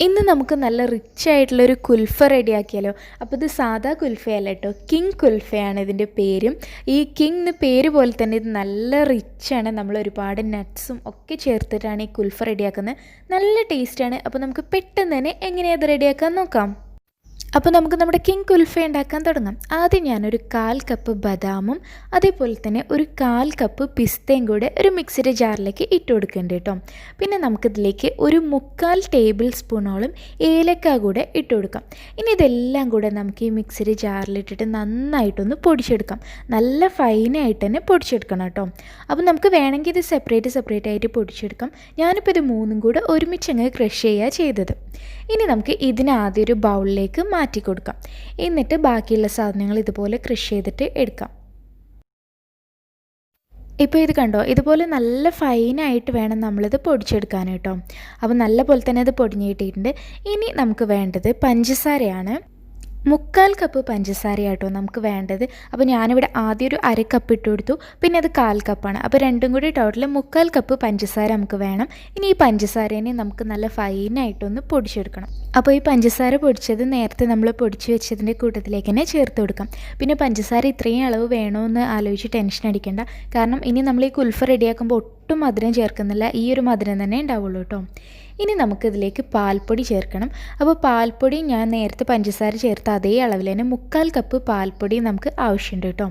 ഇന്ന് നമുക്ക് നല്ല റിച്ച് ആയിട്ടുള്ളൊരു കുൽഫ റെഡിയാക്കിയാലോ. അപ്പോൾ ഇത് സാധാ കുൽഫയല്ല കേട്ടോ, കിങ് കുൽഫയാണ് ഇതിൻ്റെ പേരും. ഈ കിങ് എന്ന് പേര് പോലെ തന്നെ ഇത് നല്ല റിച്ചാണ്. നമ്മൾ ഒരുപാട് നട്ട്സും ഒക്കെ ചേർത്തിട്ടാണ് ഈ കുൽഫ റെഡിയാക്കുന്നത്. നല്ല ടേസ്റ്റാണ്. അപ്പോൾ നമുക്ക് പെട്ടെന്ന് തന്നെ എങ്ങനെയാണ് അത് റെഡിയാക്കാൻ നോക്കാം. അപ്പോൾ നമുക്ക് നമ്മുടെ കിങ് കുൽഫ ഉണ്ടാക്കാൻ തുടങ്ങാം. ആദ്യം ഞാനൊരു 1/4 കപ്പ് ബദാമും അതേപോലെ തന്നെ ഒരു 1/4 കപ്പ് പിസ്തയും കൂടെ ഒരു മിക്സിയുടെ ജാറിലേക്ക് ഇട്ട് കൊടുക്കേണ്ടി കേട്ടോ. പിന്നെ നമുക്കിതിലേക്ക് ഒരു 3/4 ടേബിൾ സ്പൂണോളം ഏലക്ക കൂടെ ഇട്ട് കൊടുക്കാം. ഇനി ഇതെല്ലാം കൂടെ നമുക്ക് ഈ മിക്സിയുടെ ജാറിലിട്ടിട്ട് നന്നായിട്ടൊന്ന് പൊടിച്ചെടുക്കാം. നല്ല ഫൈനായിട്ട് തന്നെ പൊടിച്ചെടുക്കണം കേട്ടോ. അപ്പോൾ നമുക്ക് വേണമെങ്കിൽ ഇത് സെപ്പറേറ്റ് ആയിട്ട് പൊടിച്ചെടുക്കാം. ഞാനിപ്പോൾ ഇത് മൂന്നും കൂടെ ഒരുമിച്ചങ്ങ് ക്രഷ് ചെയ്യുക ചെയ്തത്. ഇനി നമുക്ക് ഇതിനാദ്യം ഒരു ബൗളിലേക്ക് മാറ്റി കൊടുക്കാം. എന്നിട്ട് ബാക്കിയുള്ള സാധനങ്ങൾ ഇതുപോലെ ക്രഷ് ചെയ്തിട്ട് എടുക്കാം. ഇപ്പോൾ ഇത് കണ്ടോ, ഇതുപോലെ നല്ല ഫൈനായിട്ട് വേണം നമ്മളിത് പൊടിച്ചെടുക്കാൻ കേട്ടോ. അപ്പോൾ നല്ല പോലെ തന്നെ ഇത് പൊടിഞ്ഞ് കിട്ടിയിട്ടുണ്ട്. ഇനി നമുക്ക് വേണ്ടത് പഞ്ചസാരയാണ്. 3/4 കപ്പ് പഞ്ചസാരയാട്ടോ നമുക്ക് വേണ്ടത്. അപ്പോൾ ഞാനിവിടെ ആദ്യം ഒരു 1/2 കപ്പ് ഇട്ട് കൊടുത്തു, പിന്നെ അത് 1/4 കപ്പാണ്. അപ്പോൾ രണ്ടും കൂടി ടോട്ടൽ 3/4 കപ്പ് പഞ്ചസാര നമുക്ക് വേണം. ഇനി ഈ പഞ്ചസാരേനെ നമുക്ക് നല്ല ഫൈനായിട്ടൊന്ന് പൊടിച്ചെടുക്കണം. അപ്പോൾ ഈ പഞ്ചസാര പൊടിച്ചത് നേരത്തെ നമ്മൾ പൊടിച്ച് വെച്ചതിൻ്റെ കൂട്ടത്തിലേക്ക് തന്നെ ചേർത്ത് കൊടുക്കാം. പിന്നെ പഞ്ചസാര ഇത്രയും അളവ് വേണമെന്ന് ആലോചിച്ച് ടെൻഷൻ അടിക്കേണ്ട. കാരണം ഇനി നമ്മൾ ഈ കുൽഫ റെഡിയാക്കുമ്പോൾ ഒട്ടും മധുരം ചേർക്കുന്നില്ല, ഈ ഒരു മധുരം തന്നെ ഉണ്ടാവുള്ളൂ കേട്ടോ. ഇനി നമുക്കിതിലേക്ക് പാൽപ്പൊടി ചേർക്കണം. അപ്പോൾ പാൽപ്പൊടി ഞാൻ നേരത്തെ പഞ്ചസാര ചേർത്ത അതേ അളവിൽ തന്നെ 3/4 കപ്പ് പാൽപ്പൊടി നമുക്ക് ആവശ്യമുണ്ട് കേട്ടോ.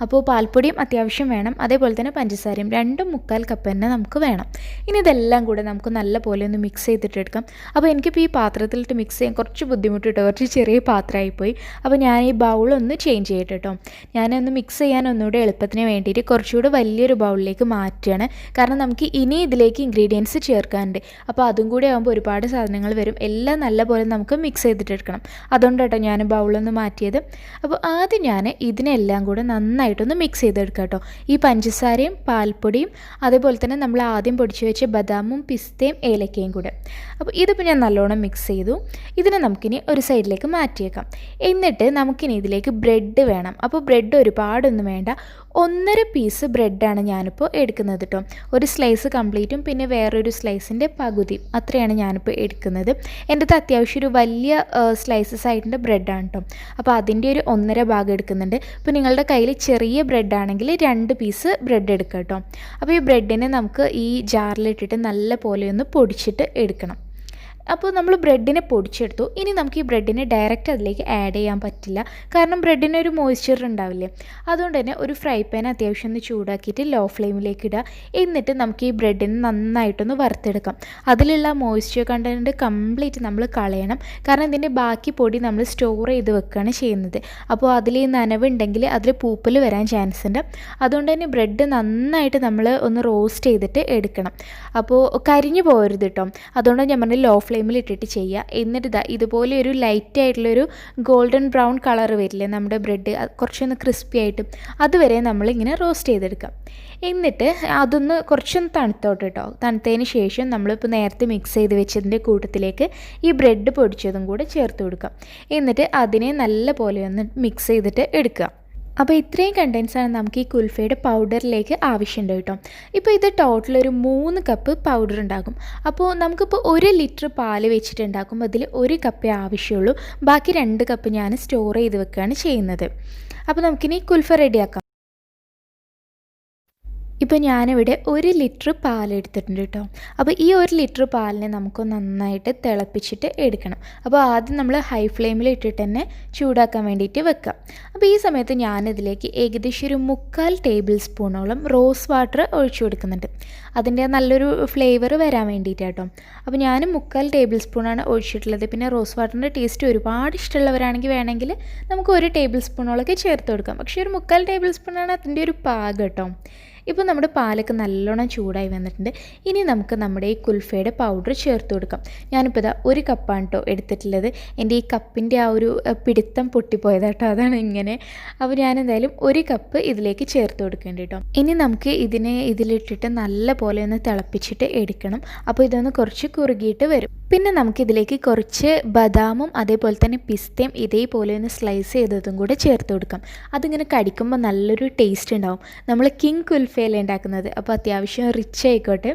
അപ്പോൾ പാൽപ്പൊടിയും അത്യാവശ്യം വേണം, അതേപോലെ തന്നെ പഞ്ചസാരയും രണ്ടും 3/4 കപ്പ് തന്നെ നമുക്ക് വേണം. ഇനി ഇതെല്ലാം കൂടെ നമുക്ക് നല്ല പോലെ ഒന്ന് മിക്സ് ചെയ്തിട്ട് എടുക്കാം. അപ്പോൾ എനിക്കിപ്പോൾ ഈ പാത്രത്തിലിട്ട് മിക്സ് ചെയ്യാൻ കുറച്ച് ബുദ്ധിമുട്ട് കേട്ടോ, കുറച്ച് ചെറിയ പാത്രമായിപ്പോയി. അപ്പോൾ ഞാൻ ഈ ബൗളൊന്ന് ചേഞ്ച് ചെയ്യട്ടെ കേട്ടോ. ഞാനൊന്ന് മിക്സ് ചെയ്യാൻ ഒന്നുകൂടെ എളുപ്പത്തിന് വേണ്ടിയിട്ട് കുറച്ചുകൂടെ വലിയൊരു ബൗളിലേക്ക് മാറ്റുകയാണ്. കാരണം നമുക്ക് ഇനി ഇതിലേക്ക് ഇൻഗ്രീഡിയൻസ് ചേർക്കാനുണ്ട്. അപ്പോൾ അതും കൂടി ആകുമ്പോൾ ഒരുപാട് സാധനങ്ങൾ വരും. എല്ലാം നല്ല പോലെ നമുക്ക് മിക്സ് ചെയ്തിട്ട് എടുക്കണം. അതുകൊണ്ട് കേട്ടോ ഞാൻ ബൗളൊന്ന് മാറ്റിയത്. അപ്പോൾ ആദ്യം ഞാൻ ഇതിനെല്ലാം കൂടെ നന്നായിട്ടൊന്ന് മിക്സ് ചെയ്തെടുക്കാം കേട്ടോ. ഈ പഞ്ചസാരയും പാൽപ്പൊടിയും അതേപോലെ തന്നെ നമ്മൾ ആദ്യം പൊടിച്ച് വെച്ച ബദാമും പിസ്തയും ഏലക്കയും കൂടെ. അപ്പോൾ ഇതിപ്പോൾ ഞാൻ നല്ലോണം മിക്സ് ചെയ്തു. ഇതിനെ നമുക്കിനി ഒരു സൈഡിലേക്ക് മാറ്റിയേക്കാം. എന്നിട്ട് നമുക്കിനി ഇതിലേക്ക് ബ്രെഡ് വേണം. അപ്പോൾ ബ്രെഡ് ഒരുപാടൊന്നും വേണ്ട, 1.5 പീസ് ബ്രെഡാണ് ഞാനിപ്പോൾ എടുക്കുന്നത് കേട്ടോ. ഒരു സ്ലൈസ് കംപ്ലീറ്റും പിന്നെ വേറൊരു സ്ലൈസിൻ്റെ പകുതിയും, അത്രയാണ് ഞാനിപ്പോൾ എടുക്കുന്നത്. എൻ്റെ അടുത്ത് അത്യാവശ്യം ഒരു വലിയ സ്ലൈസസ് ആയിട്ടുണ്ട് ബ്രെഡാണ് കേട്ടോ. അപ്പോൾ അതിൻ്റെ ഒരു 1.5 ഭാഗം എടുക്കുന്നുണ്ട്. ഇപ്പോൾ നിങ്ങളുടെ കയ്യിൽ ചെറിയ ബ്രെഡാണെങ്കിൽ 2 പീസ് ബ്രെഡ് എടുക്കുക കേട്ടോ. അപ്പോൾ ഈ ബ്രെഡിനെ നമുക്ക് ഈ ജാറിലിട്ടിട്ട് നല്ല പോലെ ഒന്ന് പൊടിച്ചിട്ട് എടുക്കണം. അപ്പോൾ നമ്മൾ ബ്രെഡിനെ പൊടിച്ചെടുത്തു. ഇനി നമുക്ക് ഈ ബ്രെഡിനെ ഡയറക്റ്റ് അതിലേക്ക് ആഡ് ചെയ്യാൻ പറ്റില്ല, കാരണം ബ്രെഡിന് ഒരു മോയ്സ്ചർ ഉണ്ടാവില്ലേ. അതുകൊണ്ട് തന്നെ ഒരു ഫ്രൈ പാൻ അത്യാവശ്യം ഒന്ന് ചൂടാക്കിയിട്ട് ലോ ഫ്ലെയിമിലേക്ക് ഇടുക. എന്നിട്ട് നമുക്ക് ഈ ബ്രെഡിനെ നന്നായിട്ടൊന്ന് വറുത്തെടുക്കാം. അതിലുള്ള മോയ്സ്ചർ കണ്ടൻറ്റ് കംപ്ലീറ്റ് നമ്മൾ കളയണം, കാരണം ഇതിൻ്റെ ബാക്കി പൊടി നമ്മൾ സ്റ്റോർ ചെയ്ത് വെക്കുകയാണ് ചെയ്യുന്നത്. അപ്പോൾ അതിൽ ഈ നനവുണ്ടെങ്കിൽ അതിൽ പൂപ്പൽ വരാൻ ചാൻസ് ഉണ്ട്. അതുകൊണ്ട് തന്നെ ബ്രെഡ് നന്നായിട്ട് നമ്മൾ ഒന്ന് റോസ്റ്റ് ചെയ്തിട്ട് എടുക്കണം. അപ്പോൾ കരിഞ്ഞു പോകരുത് കേട്ടോ. അതുകൊണ്ട് ഞാൻ പറഞ്ഞ ലോ ഫ്ലെയിമിലിട്ടിട്ട് ചെയ്യുക. എന്നിട്ട് ഇതുപോലെ ഒരു ലൈറ്റ് ആയിട്ടുള്ളൊരു ഗോൾഡൻ ബ്രൗൺ കളർ വരില്ലേ നമ്മുടെ ബ്രെഡ്, കുറച്ചൊന്ന് ക്രിസ്പി ആയിട്ട്, അതുവരെ നമ്മളിങ്ങനെ റോസ്റ്റ് ചെയ്തെടുക്കാം. എന്നിട്ട് അതൊന്ന് കുറച്ചൊന്ന് തണുത്തോട്ട് കേട്ടോ. തണുത്തതിന് ശേഷം നമ്മളിപ്പോൾ നേരത്തെ മിക്സ് ചെയ്ത് വെച്ചതിൻ്റെ കൂട്ടത്തിലേക്ക് ഈ ബ്രെഡ് പൊടിച്ചതും കൂടെ ചേർത്ത് കൊടുക്കാം. എന്നിട്ട് അതിനെ നല്ല പോലെ ഒന്ന് മിക്സ് ചെയ്തിട്ട് എടുക്കുക. അപ്പോൾ ഇത്രയും കണ്ടൻസാണ് നമുക്ക് ഈ കുൽഫയുടെ പൗഡറിലേക്ക് ആവശ്യമുണ്ട് കേട്ടോ. ഇപ്പോൾ ഇത് ടോട്ടൽ ഒരു 3 കപ്പ് പൗഡർ ഉണ്ടാകും. അപ്പോൾ നമുക്കിപ്പോൾ 1 ലിറ്റർ പാല് വെച്ചിട്ടുണ്ടാക്കും, അതിൽ 1 കപ്പേ ആവശ്യമുള്ളൂ. ബാക്കി 2 കപ്പ് ഞാൻ സ്റ്റോർ ചെയ്ത് വെക്കുകയാണ് ചെയ്യുന്നത്. അപ്പോൾ നമുക്കിനി കുൽഫ റെഡിയാക്കാം. ഇപ്പോൾ ഞാനിവിടെ 1 ലിറ്റർ പാലെടുത്തിട്ടുണ്ട് കേട്ടോ. അപ്പോൾ ഈ 1 ലിറ്റർ പാലിനെ നമുക്ക് നന്നായിട്ട് തിളപ്പിച്ചിട്ട് എടുക്കണം. അപ്പോൾ ആദ്യം നമ്മൾ ഹൈ ഫ്ലെയിമിൽ ഇട്ടിട്ട് തന്നെ ചൂടാക്കാൻ വേണ്ടിയിട്ട് വെക്കാം. അപ്പോൾ ഈ സമയത്ത് ഞാനിതിലേക്ക് ഏകദേശം ഒരു 3/4 ടേബിൾ സ്പൂണോളം റോസ് വാട്ടർ ഒഴിച്ചു കൊടുക്കുന്നുണ്ട്. അതിൻ്റെ നല്ലൊരു ഫ്ലേവർ വരാൻ വേണ്ടിയിട്ട് കേട്ടോ. അപ്പോൾ ഞാൻ 3/4 ടേബിൾ സ്പൂണാണ് ഒഴിച്ചിട്ടുള്ളത്. പിന്നെ റോസ് വാട്ടറിൻ്റെ ടേസ്റ്റ് ഒരുപാട് ഇഷ്ടമുള്ളവരാണെങ്കിൽ വേണമെങ്കിൽ നമുക്ക് 1 ടേബിൾ സ്പൂണോളൊക്കെ ചേർത്ത് കൊടുക്കാം. പക്ഷേ ഒരു 3/4 ടേബിൾ സ്പൂണാണ് അതിൻ്റെ ഒരു പാകം കേട്ടോ. ഇപ്പോൾ നമ്മുടെ പാലൊക്കെ നല്ലോണം ചൂടായി വന്നിട്ടുണ്ട്. ഇനി നമുക്ക് നമ്മുടെ ഈ കുൽഫയുടെ പൗഡർ ചേർത്ത് കൊടുക്കാം. ഞാനിപ്പോൾ ഇതാ 1 കപ്പാണ് കേട്ടോ എടുത്തിട്ടുള്ളത്. എൻ്റെ ഈ കപ്പിൻ്റെ ആ ഒരു പിടുത്തം പൊട്ടിപ്പോയതാട്ടോ, അതാണ് ഇങ്ങനെ. അപ്പോൾ ഞാൻ എന്തായാലും 1 കപ്പ് ഇതിലേക്ക് ചേർത്ത് കൊടുക്കേണ്ടി കേട്ടോ. ഇനി നമുക്ക് ഇതിലിട്ടിട്ട് നല്ല പോലെ ഒന്ന് തിളപ്പിച്ചിട്ട് എടുക്കണം. അപ്പോൾ ഇതൊന്ന് കുറച്ച് കുറുകിയിട്ട് വരും. പിന്നെ നമുക്കിതിലേക്ക് കുറച്ച് ബദാമും അതേപോലെ തന്നെ പിസ്തയും ഇതേപോലെ ഒന്ന് സ്ലൈസ് ചെയ്തതും കൂടെ ചേർത്ത് കൊടുക്കാം. അതിങ്ങനെ കടിക്കുമ്പോൾ നല്ലൊരു ടേസ്റ്റ് ഉണ്ടാവും. നമ്മൾ കിങ് കുൽഫ കുൽഫിയല്ലേ ഉണ്ടാക്കുന്നത്, അപ്പോൾ അത്യാവശ്യം റിച്ച് ആയിക്കോട്ടെ.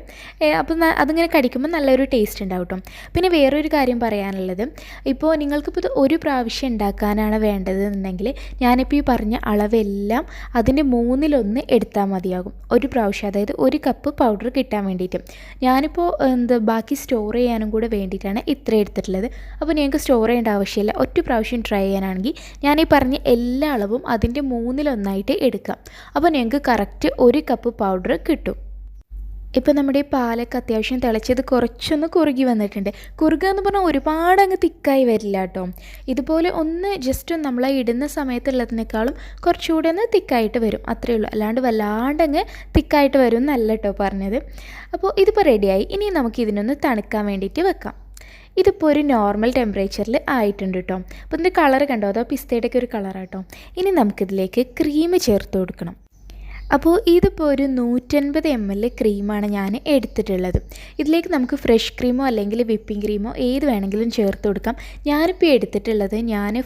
അപ്പോൾ അതിങ്ങനെ കടിക്കുമ്പോൾ നല്ലൊരു ടേസ്റ്റ് ഉണ്ടാവും കേട്ടോ. പിന്നെ വേറൊരു കാര്യം പറയാനുള്ളത്, ഇപ്പോൾ നിങ്ങൾക്കിപ്പോൾ ഇത് ഒരു പ്രാവശ്യം ഉണ്ടാക്കാനാണ് വേണ്ടതെന്നുണ്ടെങ്കിൽ ഞാനിപ്പോൾ ഈ പറഞ്ഞ അളവെല്ലാം അതിൻ്റെ 1/3 എടുത്താൽ മതിയാകും ഒരു പ്രാവശ്യം. അതായത് 1 കപ്പ് പൗഡർ കിട്ടാൻ വേണ്ടിയിട്ട്. ഞാനിപ്പോൾ ബാക്കി സ്റ്റോർ ചെയ്യാനും കൂടെ വേണ്ടിയിട്ടാണ് ഇത്ര എടുത്തിട്ടുള്ളത്. അപ്പോൾ നിങ്ങൾക്ക് സ്റ്റോർ ചെയ്യേണ്ട ആവശ്യമില്ല. ഒറ്റ പ്രാവശ്യം ട്രൈ ചെയ്യാനാണെങ്കിൽ ഞാൻ ഈ പറഞ്ഞ എല്ലാ അളവും അതിൻ്റെ 1/3 എടുക്കാം. അപ്പോൾ നിങ്ങൾക്ക് കറക്റ്റ് 1 കപ്പ് പൗഡർ കിട്ടും. ഇപ്പോൾ നമ്മുടെ ഈ പാലൊക്കെ അത്യാവശ്യം തിളച്ചത് കുറച്ചൊന്ന് കുറുകി വന്നിട്ടുണ്ട്. കുറുക എന്ന് പറഞ്ഞാൽ ഒരുപാട് അങ്ങ് തിക്കായി വരില്ല കേട്ടോ. ഇതുപോലെ ഒന്ന് ജസ്റ്റ് നമ്മൾ ഇടുന്ന സമയത്തുള്ളതിനേക്കാളും കുറച്ചുകൂടെ ഒന്ന് തിക്കായിട്ട് വരും, അത്രയേ ഉള്ളൂ. അല്ലാണ്ട് വല്ലാണ്ടങ്ങ് തിക്കായിട്ട് വരും എന്നല്ല കേട്ടോ പറഞ്ഞത്. അപ്പോൾ ഇതിപ്പോൾ റെഡിയായി. ഇനി നമുക്ക് ഇതിനൊന്ന് തണുക്കാൻ വേണ്ടിയിട്ട് വെക്കാം. ഇതിപ്പോൾ ഒരു നോർമൽ ടെമ്പറേച്ചറിൽ ആയിട്ടുണ്ട് കേട്ടോ. അപ്പോൾ ഇതിൻ്റെ കളർ കണ്ടോ, അതോ പിസ്തയുടെയൊക്കെ ഒരു കളറാണ് കേട്ടോ. ഇനി നമുക്കിതിലേക്ക് ക്രീം ചേർത്ത് കൊടുക്കണം. അപ്പോൾ ഇതിപ്പോൾ ഒരു 150 ml ക്രീമാണ് ഞാൻ എടുത്തിട്ടുള്ളത്. ഇതിലേക്ക് നമുക്ക് ഫ്രഷ് ക്രീമോ അല്ലെങ്കിൽ വിപ്പിംഗ് ക്രീമോ ഏത് വേണമെങ്കിലും ചേർത്ത് കൊടുക്കാം. ഞാനിപ്പോൾ എടുത്തിട്ടുള്ളത്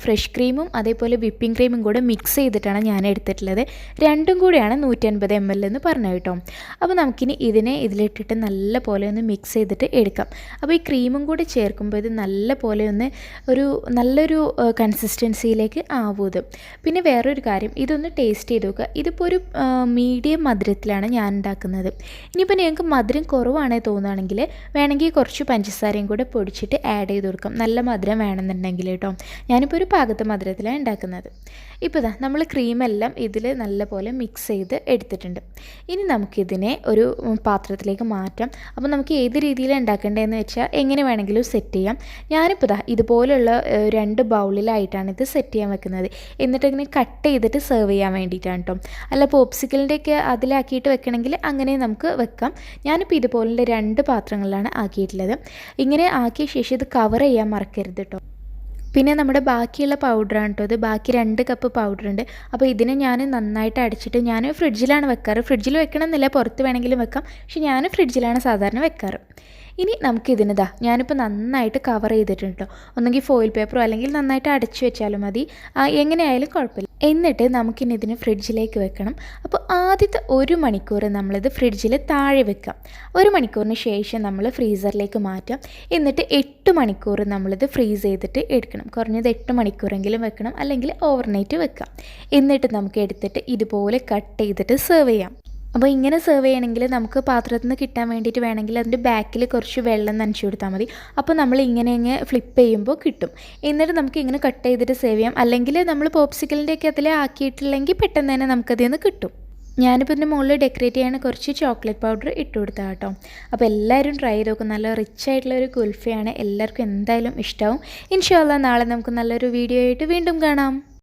ഫ്രഷ് ക്രീമും അതേപോലെ വിപ്പിംഗ് ക്രീമും കൂടെ മിക്സ് ചെയ്തിട്ടാണ് ഞാൻ എടുത്തിട്ടുള്ളത്. രണ്ടും കൂടിയാണ് 150 ml എന്ന് പറഞ്ഞു കേട്ടോ. അപ്പോൾ നമുക്കിനി ഇതിനെ ഇതിലിട്ടിട്ട് നല്ല പോലെ ഒന്ന് മിക്സ് ചെയ്തിട്ട് എടുക്കാം. അപ്പോൾ ഈ ക്രീമും കൂടി ചേർക്കുമ്പോൾ ഇത് നല്ല പോലെ ഒന്ന് നല്ലൊരു കൺസിസ്റ്റൻസിയിലേക്ക് ആവും ഇത്. പിന്നെ വേറൊരു കാര്യം, ഇതൊന്ന് ടേസ്റ്റ് ചെയ്ത് നോക്കുക. ഇതിപ്പോൾ ഒരു മീഡിയം മധുരത്തിലാണ് ഞാൻ ഉണ്ടാക്കുന്നത്. ഇനിയിപ്പോൾ നിങ്ങൾക്ക് മധുരം കുറവാണേ തോന്നുകയാണെങ്കിൽ വേണമെങ്കിൽ കുറച്ച് പഞ്ചസാരയും കൂടെ പൊടിച്ചിട്ട് ആഡ് ചെയ്ത് കൊടുക്കാം, നല്ല മധുരം വേണമെന്നുണ്ടെങ്കിൽ കേട്ടോ. ഞാനിപ്പോൾ ഒരു പാകത്തെ മധുരത്തിലാണ് ഉണ്ടാക്കുന്നത്. ഇപ്പോൾ ഇതാ നമ്മൾ ക്രീമെല്ലാം ഇതിൽ നല്ലപോലെ മിക്സ് ചെയ്ത് എടുത്തിട്ടുണ്ട്. ഇനി നമുക്കിതിനെ ഒരു പാത്രത്തിലേക്ക് മാറ്റാം. അപ്പോൾ നമുക്ക് ഏത് രീതിയിലാണ് ഉണ്ടാക്കേണ്ടതെന്ന് വെച്ചാൽ എങ്ങനെ വേണമെങ്കിലും സെറ്റ് ചെയ്യാം. ഞാനിപ്പോൾ ഇതുപോലുള്ള 2 ബൗളിലായിട്ടാണ് ഇത് സെറ്റ് ചെയ്യാൻ വെക്കുന്നത്. എന്നിട്ട് ഇങ്ങനെ കട്ട് ചെയ്തിട്ട് സെർവ് ചെയ്യാൻ വേണ്ടിയിട്ടാണ് കേട്ടോ. അല്ല പോപ്സിക്കലിൻ്റെയൊക്കെ അതിലാക്കിയിട്ട് വെക്കണമെങ്കിൽ അങ്ങനെ നമുക്ക് വെക്കാം. ഞാനിപ്പോൾ ഇതുപോലുള്ള 2 പാത്രങ്ങളിലാണ് ആക്കിയിട്ടുള്ളത്. ഇങ്ങനെ ആക്കിയ ശേഷം ഇത് കവർ ചെയ്യാൻ മറക്കരുത് കേട്ടോ. പിന്നെ നമ്മുടെ ബാക്കിയുള്ള പൗഡറാണ് കേട്ടോ, ഇത് ബാക്കി 2 കപ്പ് പൗഡറുണ്ട്. അപ്പോൾ ഇതിനെ ഞാൻ നന്നായിട്ട് അടിച്ചിട്ട് ഞാൻ ഫ്രിഡ്ജിലാണ് വെക്കാറ്. ഫ്രിഡ്ജിൽ വെക്കണമെന്നില്ല, പുറത്ത് വേണമെങ്കിലും വെക്കാം, പക്ഷെ ഞാൻ ഫ്രിഡ്ജിലാണ് സാധാരണ വെക്കാറ്. ഇനി നമുക്കിതിന് ഞാനിപ്പോൾ നന്നായിട്ട് കവർ ചെയ്തിട്ടുണ്ട് കേട്ടോ. ഒന്നെങ്കിൽ ഫോയിൽ പേപ്പറോ അല്ലെങ്കിൽ നന്നായിട്ട് അടച്ചു വെച്ചാലും മതി, എങ്ങനെയായാലും കുഴപ്പമില്ല. എന്നിട്ട് നമുക്കിനി ഇതിന് ഫ്രിഡ്ജിലേക്ക് വെക്കണം. അപ്പോൾ ആദ്യത്തെ 1 മണിക്കൂർ നമ്മളിത് ഫ്രിഡ്ജിൽ താഴെ വെക്കാം. 1 മണിക്കൂറിന് ശേഷം നമ്മൾ ഫ്രീസറിലേക്ക് മാറ്റാം. എന്നിട്ട് 8 മണിക്കൂർ നമ്മളിത് ഫ്രീസ് ചെയ്തിട്ട് എടുക്കണം. കുറഞ്ഞത് 8 മണിക്കൂറെങ്കിലും വെക്കണം, അല്ലെങ്കിൽ ഓവർനൈറ്റ് വെക്കാം. എന്നിട്ട് നമുക്ക് എടുത്തിട്ട് ഇതുപോലെ കട്ട് ചെയ്തിട്ട് സെർവ് ചെയ്യാം. അപ്പോൾ ഇങ്ങനെ സെർവ് ചെയ്യണമെങ്കിൽ നമുക്ക് പാത്രത്തിൽ നിന്ന് കിട്ടാൻ വേണ്ടിയിട്ട് വേണമെങ്കിൽ അതിൻ്റെ ബാക്കിൽ കുറച്ച് വെള്ളം നനച്ച് കൊടുത്താൽ മതി. അപ്പോൾ നമ്മൾ ഇങ്ങനെ ഫ്ലിപ്പ് ചെയ്യുമ്പോൾ കിട്ടും. എന്നിട്ട് നമുക്ക് ഇങ്ങനെ കട്ട് ചെയ്തിട്ട് സെർവ് ചെയ്യാം. അല്ലെങ്കിൽ നമ്മൾ പോപ്സിക്കലിൻ്റെയൊക്കെ അതിൽ ആക്കിയിട്ടില്ലെങ്കിൽ പെട്ടെന്ന് തന്നെ നമുക്കതിൽ നിന്ന് കിട്ടും. ഞാനിപ്പോൾ ഇതിൻ്റെ മുകളിൽ ഡെക്കറേറ്റ് ചെയ്യാൻ കുറച്ച് ചോക്ലേറ്റ് പൗഡർ ഇട്ട് കൊടുത്താൽ കേട്ടോ. അപ്പോൾ എല്ലാവരും ട്രൈ ചെയ്ത് നോക്കും. നല്ല റിച്ച് ആയിട്ടുള്ളൊരു കുൽഫിയാണ്, എല്ലാവർക്കും എന്തായാലും ഇഷ്ടമാവും. ഇൻഷാ അല്ലാഹ് നാളെ നമുക്ക് നല്ലൊരു വീഡിയോ ആയിട്ട് വീണ്ടും കാണാം.